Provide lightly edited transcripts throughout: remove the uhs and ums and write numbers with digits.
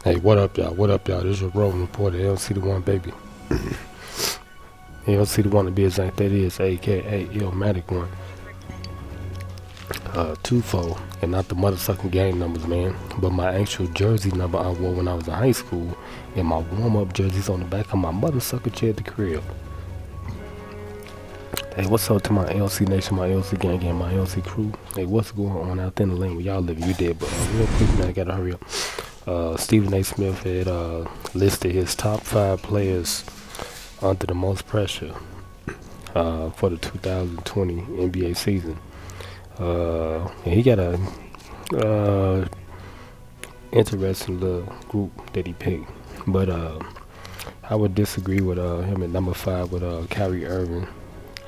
Hey, what up, y'all? What up, y'all? This is your Rolling Reporter, LC the One, baby. LC the One to be exact, that is, aka Illmatic One. Twofold, and not the motherfucking game numbers, man, but my actual jersey number I wore when I was in high school, and my warm-up jerseys on the back of my motherfucker chair at the crib. Hey, what's up to my LC Nation, my LC gang, and my LC crew? Hey, what's going on out there in the lane where y'all live? You did, but real quick, man, I gotta hurry up. Stephen A. Smith had listed his top 5 players under the most pressure for the 2020 NBA season. And he got a uh, interesting little group that he picked, but I would disagree with him at number 5 with Kyrie Irving.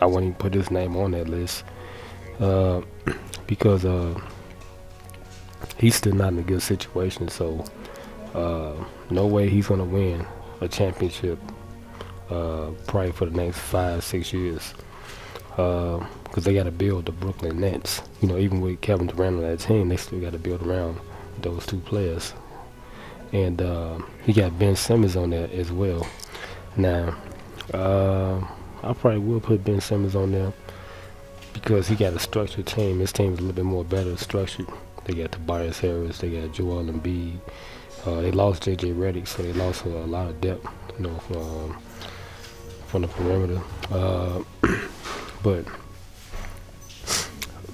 I wouldn't even put his name on that list uh, because he's still not in a good situation. So no way he's gonna win a championship probably for the next 5-6 years. Because they got to build the Brooklyn Nets. You know, even with Kevin Durant on that team, they still got to build around those 2 players. And he got Ben Simmons on there as well. Now, I probably will put Ben Simmons on there because he got a structured team. His team is a little bit more better structured. They got Tobias Harris, they got Joel Embiid. They lost J.J. Redick, so they lost a lot of depth, you know, from the perimeter. But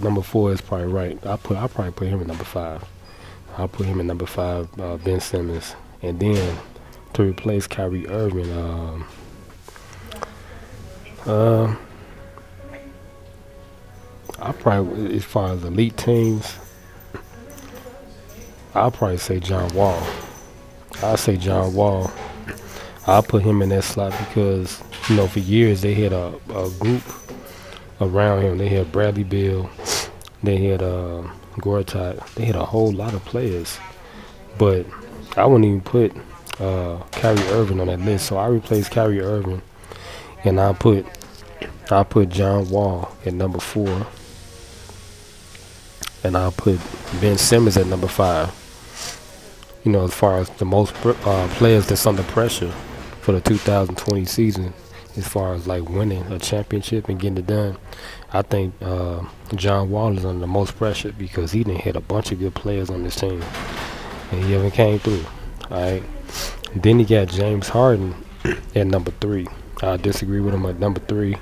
number 4 is probably right. I'll probably put him at number 5. I'll put him at number 5, Ben Simmons, and then to replace Kyrie Irving, I probably, as far as elite teams, I'll probably say John Wall. I'll say John Wall. I'll put him in that slot because you know for years they had a group around him. They had Bradley Beal, they had Gortat, they had a whole lot of players. But I wouldn't even put Kyrie Irving on that list. So I replaced Kyrie Irving and I'll put John Wall at number 4 and I'll put Ben Simmons at number 5. You know, as far as the most players that's under pressure for the 2020 season, as far as like winning a championship and getting it done, I think John Wall is under the most pressure because he didn't hit a bunch of good players on this team, and he haven't came through. All right. Then he got James Harden at number 3. I disagree with him at number 3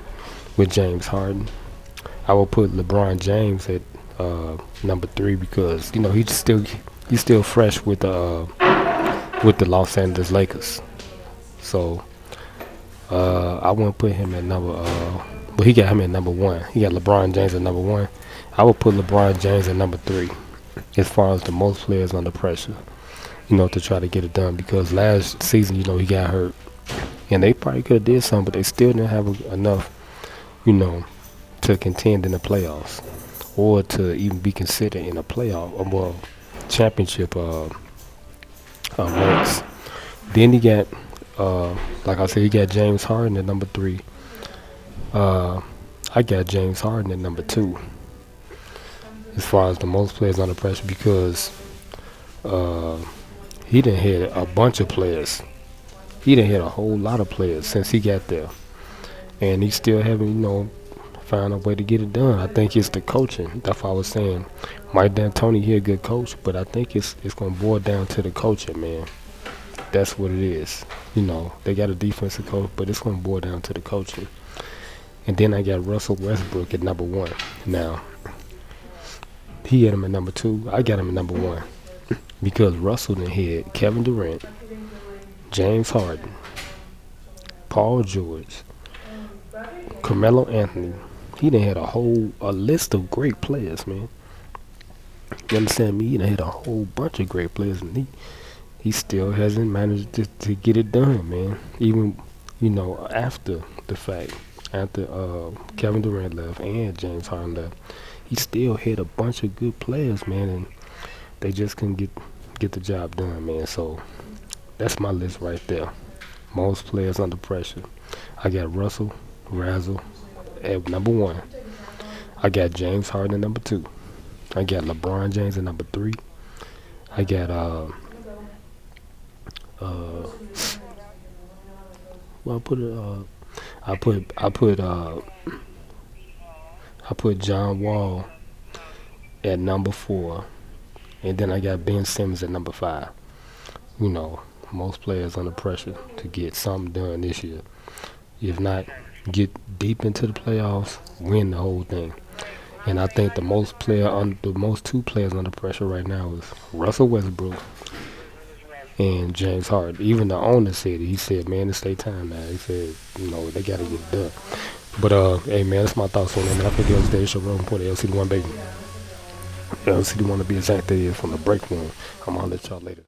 with James Harden. I will put LeBron James at number 3 because you know he's still fresh with the Los Angeles Lakers. So I wouldn't put him at number. But he got him at number 1. He got LeBron James at number 1. I would put LeBron James at number 3, as far as the most players under pressure. You know, to try to get it done because last season, you know, he got hurt, and they probably could have did something, but they still didn't have enough, you know, to contend in the playoffs or to even be considered in a playoff or well championship ranks. Then he got, like I said, he got James Harden at number 3. I got James Harden at number 2 as far as the most players under pressure because uh, he done had a bunch of players. He done had a whole lot of players since he got there, and he still haven't, you know, found a way to get it done. I think it's the coaching. That's what I was saying. Mike D'Antoni, he a good coach, but I think it's gonna boil down to the coaching, man. That's what it is. You know, they got a defensive coach, but it's gonna boil down to the coaching. And then I got Russell Westbrook at number 1. Now, he had him at number 2. I got him at number 1 because Russell done had Kevin Durant, James Harden, Paul George, Carmelo Anthony. He done had a list of great players, man. You understand me? He done had a whole bunch of great players, and he still hasn't managed to get it done, man. Even, you know, after the fact. After Kevin Durant left and James Harden left, he still had a bunch of good players, man, and they just couldn't get the job done, man. So that's my list right there. Most players under pressure. I got Russell Razzle at number 1. I got James Harden at number 2. I got LeBron James at number 3. I got Uh, well, I put I put I put John Wall at number 4, and then I got Ben Simmons at number 5. You know, most players under pressure to get something done this year. If not, get deep into the playoffs, win the whole thing. And I think the most two players under pressure right now is Russell Westbrook and James Harden. Even the owner said it. He said, "Man, it's their time now." He said, they got to get it done. But hey man, that's my thoughts on that. Man, I think yesterday show room for the LCD one baby. LCD one to be exact that is from the break room. I'm gonna let y'all later.